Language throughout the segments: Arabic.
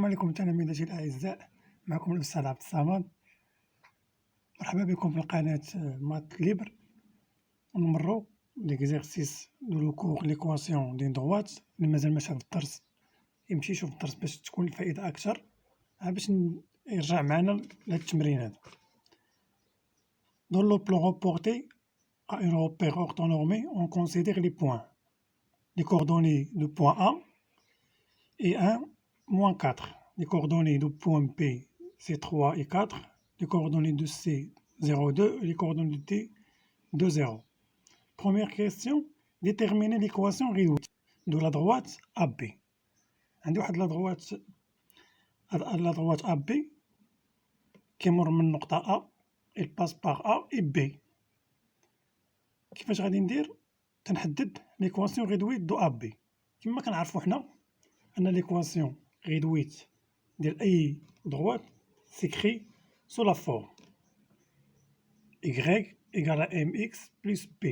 السلام عليكم تلاميذتي الأعزاء، معكم الأستاذ عبد الصمد. مرحبا بكم في القناة مات ليبر. ونمرو ليكزيرسيس دو لو كور ليكواسيون دي دغوات. اللي مازال ماشى في الدرس يمشي يشوف الدرس باش تكون الفائدة أكثر، باش يرجع معنا لهاد التمرين هذا. Dans le plan reporté à un repère orthonormé, on considère les points. Les coordonnées du point A et 1, moins 4. Les coordonnées du point B, c'est 3 et 4. Les coordonnées de C, 0, 2. Et les coordonnées de D, 2, 0. Première question, déterminer l'équation réduite de la droite AB. عندي واحد la droite AB كيمر من نقطة A, il passe par A et B. كيفاش غادي ندير؟ تنحدد l'équation réduite de AB. كما كنعرفو حنا أن l'équation réduite ديال أي droite s'écrit sous la forme y égale à mx plus b,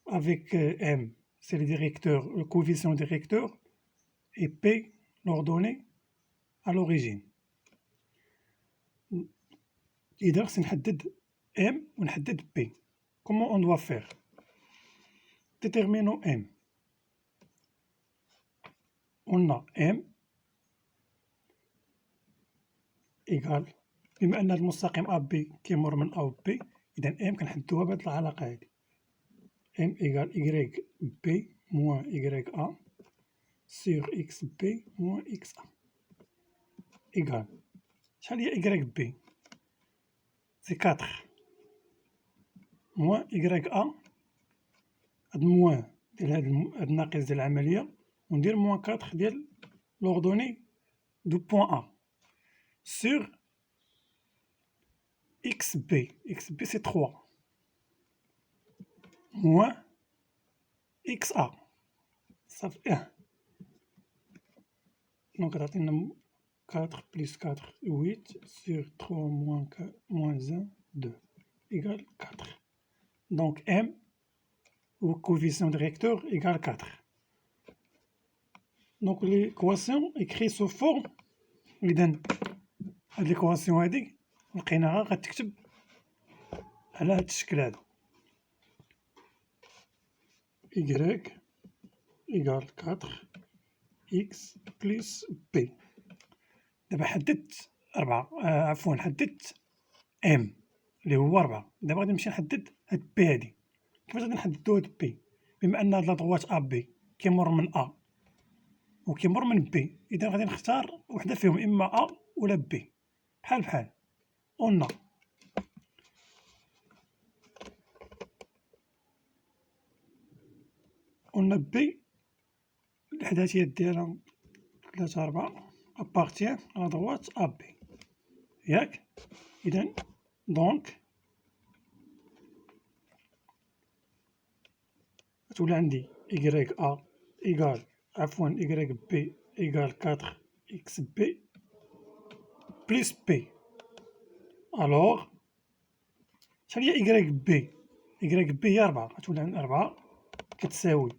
avec m c'est le directeur, le coefficient directeur, et p l'ordonnée à l'origine. إذا خصني نحدد m ونحدد p. Comment on doit faire? Déterminons m. On a m égale، بما أن المستقيم AB كيمر من A و B، إذا m كنحدوها بهاد العلاقة هادي. m égale yb moins ya sur xb moins xa égale، شحال هي yb؟ سي 4 moins ya، هاد موان ديال هاد الناقص ديال العملية، وندير moins 4 ديال l'ordonnée du point A sur xb c'est 3 moins xa صافي 1. Donc غتعطينا 4 plus 4 8 sur 3 moins 1 2 égale 4. Donc m au coefficient directeur égale 4. Donc l'équation écrite sous forme، إذا هاد l'équation هادي لقيناها غتكتب على هاد الشكل هذا y égale 4 x plus b. دابا حددت 4 عفوا حددت m اللي هو 4. دابا غادي نمشي نحدد هاد b هادي. كيفاش غادي نحددو هاد b؟ بما ان هاد لاطغوات a b كيمر من a وكيمر من b، اذا غادي نختار وحده فيهم، اما a ولا b، بحال قلنا b الإحداثيات ديالها 3 4 appartient à la droite AB ياك. إذا دونك غتولي عندي ya إيكال yb إيكال 4 xb بلس b. ألوغ شحال هي yb هي 4، غتولي عندي 4 كتساوي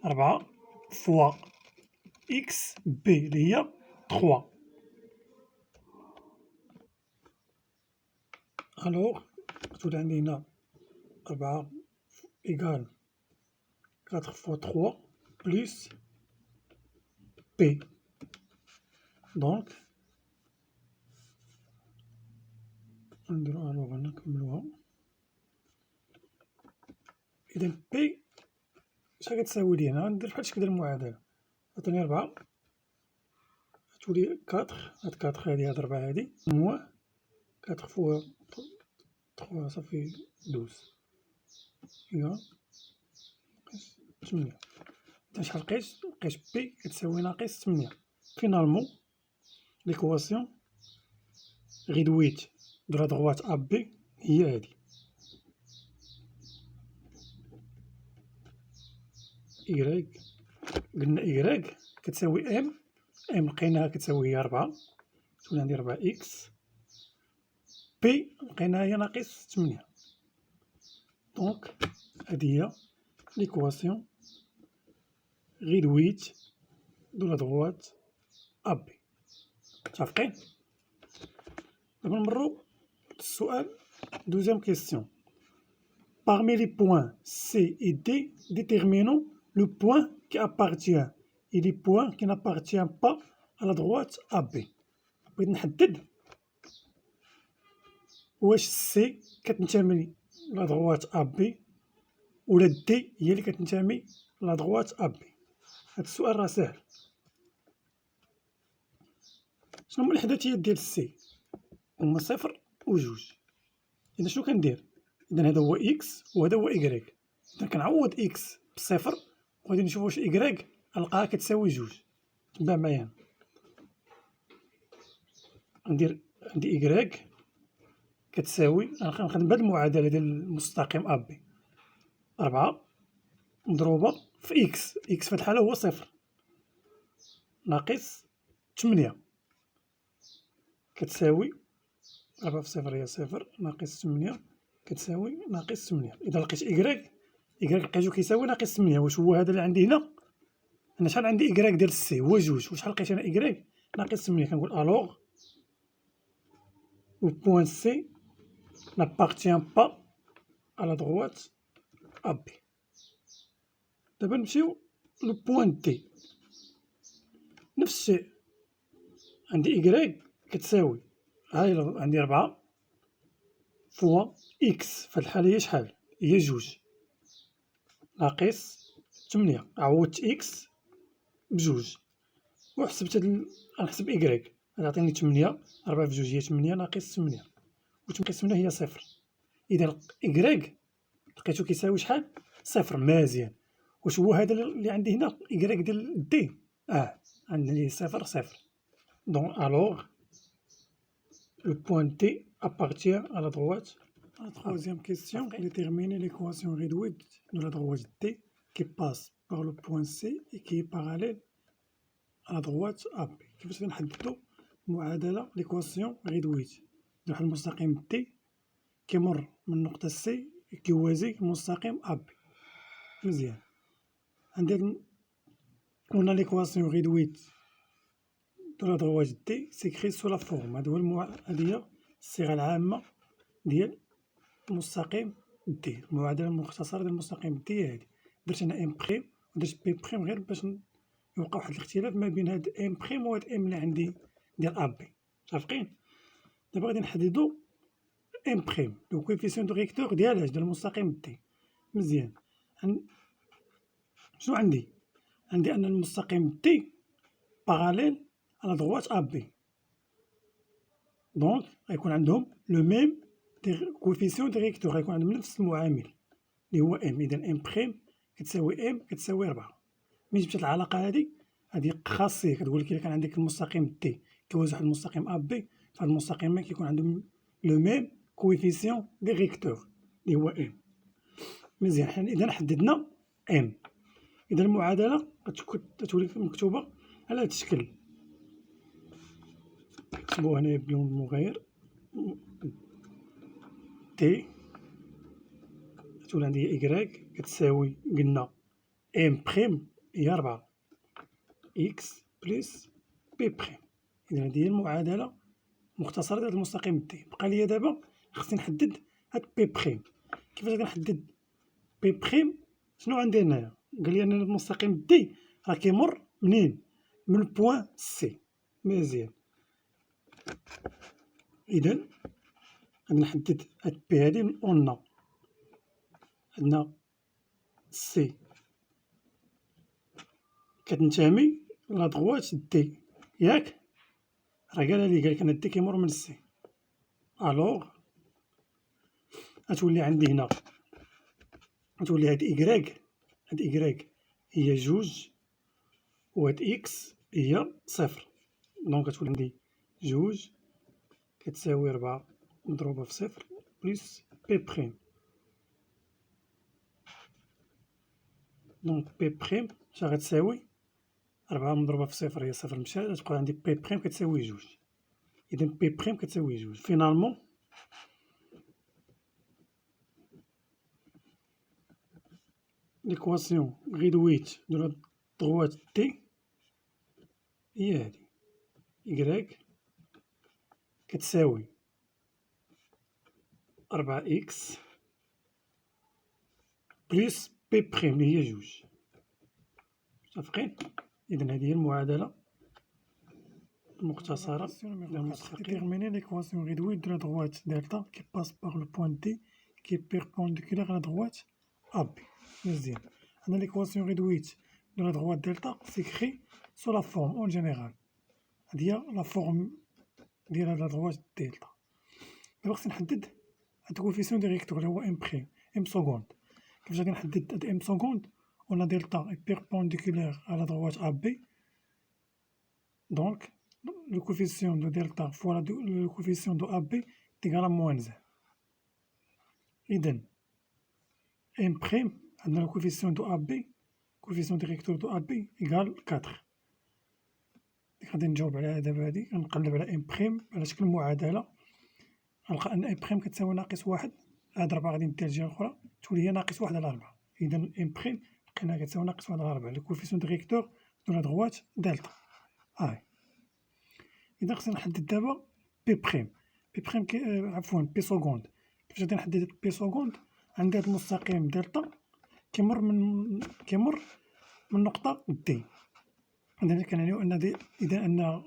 4 فوا x b اللي هي 3. ألوغ غتولي عندي هنا 4 إيكال 4 فوا 3 بلس b. دونك نديرو ألوغ هنا نكملوها. إذا b شحال كتساوي لي هنا؟ ندير بحال شكل ديال المعادلة. عطيني 4 غتولي 4، هاد 4 هادي هاد 4 هادي موان 4 فوا 3 صافي 12 إيكال ناقص 8. إذا شحال لقيت بي كتساوي ناقص 8. فينالمون l'équation réduite de la droite AB هي هادي قلنا كتساوي ام لقيناها كتساوي هي 4، تولي عندي 4 اكس. بي لقيناها هي ناقص 8. دونك هادي هي l'équation réduite de la droite أ بي. متفقين؟ دابا نمرو السؤال دوزيام كيسيون. Parmi les points C et D, déterminons le point qui appartient et les points qui n'appartiennent pas à la droite AB. بغيت نحدد واش C كتنتمي لا droite AB ولا D هي اللي كتنتمي لا droite AB. هاد السؤال راه ساهل. شنو هما الإحداثيات ديال C؟ هما صفر وجوج. إذا شنو كندير؟ إذا هذا هو إكس وهذا هو إكغيك. إذا كنعوض إكس بصفر وغادي نشوف واش إكغيك غنلقاها كتساوي جوج. تبع معايا. غندير عندي إكغيك كتساوي غنخدم بهاد المعادلة ديال المستقيم أ بي. 4 مضروبة في إكس. إكس في هاد الحالة هو صفر ناقص 8 كتساوي 4 في صفر هي صفر ناقص 8 كتساوي ناقص 8. إذا لقيت إكغيك لقيتو كيساوي ناقص 8. واش هو هذا اللي عندي هنا؟ أنا شحال عندي إكغيك ديال سي هو جوج. وشحال لقيت أنا إكغيك ناقص 8. كنقول ألوغ le point C n'appartient pas à la droite AB. دابا نمشيو لو بوان دي. نفس الشيء عندي إكغيك كتساوي هاي عندي 4 فوا إكس في هاد الحالة هي شحال؟ هي جوج ناقص 8. عوضت إكس بجوج وحسبت غنحسب إكغيك غتعطيني 8. 4 في جوج هي 8 ناقص 8 و 8 ناقص 8 هي صفر. إذا إكغيك لقيتو كيساوي شحال؟ صفر. مزيان. واش هو هذا اللي عندي هنا إكغيك ديال دي؟ عندي صفر صفر. دونك ألوغ le point D appartient à la droite. La troisième question, déterminer l'équation réduite de la droite D qui passe par le point C et qui est parallèle à la droite AB. كيفاش غنحددو معادلة l'équation réduite ديال واحد المستقيم D كيمر من نقطة C كيوازي المستقيم AB. مزيان. عندنا قلنا l'équation réduite de la droite D s'écrit sous la forme. هادي هي الصيغة العامة ديال المستقيم دي. المعادلة المختصرة ديال المستقيم دي هادي. درت أنا إم بخيم ودرت بي بخيم غير باش يوقع واحد الاختلاف ما بين هاد إم بخيم وهاد إم اللي عندي ديال أ بي. متفقين؟ دابا غادي نحددو إم بخيم لو كويفيسيون دو ريكتور ديال المستقيم دي. مزيان. شنو عندي؟ عندي أن المستقيم دي باراليل على droite AB. دونك غيكون عندهم لو ميم كوفيسيون ديريكتور. غيكون عندهم نفس المعامل اللي هو ام. اذا ام بخيم كتساوي ام كتساوي 4. ملي جبت العلاقه هذه خاصيه كتقول لك الا كان عندك المستقيم دي كيوازي واحد المستقيم ا بي فهاد المستقيمين كيكون عندهم لو ميم كوفيسيون ديريكتور اللي هو ام. مزيان. حنا اذا حددنا ام. اذا المعادله غتولي مكتوبه على هذا الشكل. نكتبو هنايا بلون مغاير تي تولي عندي إكغيك كتساوي قلنا إم بخيم هي 4 إكس بلس بي بخيم. إذا هادي هي المعادلة المختصرة ديال المستقيم دي. بقى ليا دابا خصني نحدد هاد بي بخيم. كيفاش غنحدد بي بخيم؟ شنو عندي هنايا؟ قال لي أن المستقيم دي راه كيمر منين؟ من البوان سي. مزيان. إذا غادي نحدد هاد بي هادي. قلنا عندنا سي كتنتمي لا دغوات دي ياك؟ راه قالك أنا دي كيمر من سي. ألوغ غتولي عندي هنا غتولي هاد إكغيك هي جوج وهاد إكس هي صفر. دونك غتولي عندي جوج كتساوي 4 مضروبة في صفر بلس بي بخيم. دونك بي بخيم شحال غتساوي؟ 4 مضروبة في صفر هي صفر مشات غتبقى عندي بي بخيم كتساوي جوج. إذا بي بخيم كتساوي جوج. فينالمون l'équation réduite de la droite D هي هادي. إكغيك كتساوي 4x بلس بي بخيم لي هي جوج. متفقين؟ إذن هذه هي المعادلة المختصرة للمستقيم. Déterminer l'équation réduite de la droite delta qui passe par le point D qui est perpendiculaire à la droite AB. مزيان. عندنا l'équation réduite de la droite delta s'écrit sous la forme en général. هذه هي لا فورم ديال لا droite delta. دابا خصني نحدد هاد الكوفيسيون ديريكتور اللي هو ام بخيم ام سكوند. كيفاش غادي نحدد هاد ام سكوند؟ on a delta est perpendiculaire à la droite AB. Donc le coefficient de delta fois le coefficient de AB est égal à moins 1. إذن M', عندنا le coefficient de AB, coefficient directeur de AB égal 4. غادي نجاوب على دابا هادي، غنقلب على M' على شكل معادلة، غنلقى أن M' كتساوي ناقص 1، هاد 4 غادي نديها الجهة الأخرى تولي هي ناقص 1 على 4. إذن M' لقيناها كتساوي ناقص 1 على 4 le coefficient directeur de la droite delta. إذا خصني نحدد دابا بي بخيم، عفوا بي سكوند. كيفاش غادي نحدد بي سكوند؟ عندي هاد المستقيم دلتا كيمر من النقطة دي. إذا كنعنيو أن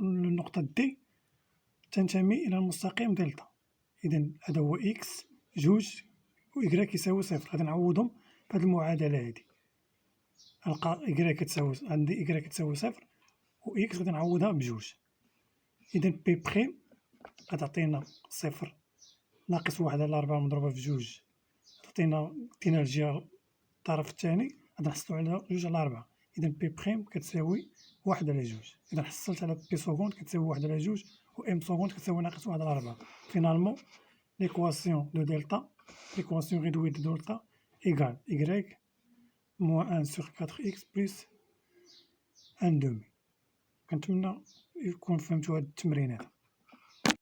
النقطة دي تنتمي إلى المستقيم دلتا. إذا هذا هو إكس جوج و إكغيك يساوي صفر. غادي نعوضهم في هاد المعادلة هادي. نلقى إكغيك كتساوي، عندي إكغيك كتساوي صفر و إكس غادي نعوضها بجوج. إذا بي بخيم غتعطينا صفر ناقص 1 على 4 مضروبة في جوج، تعطينا الجهة الطرف الثاني، غادي نحصلو على 2 على 4. إذا بي بخيم كتساوي 1 على جوج. إذا حصلت على بي سكوند كتساوي 1 على جوج و إم سكوند كتساوي ناقص 1 على 4. فينالمون l'équation de delta, l'équation réduite de delta égale y moins 1 sur 4x plus 1 demi. كنتمنى يكون فهمتو هاد التمرينات.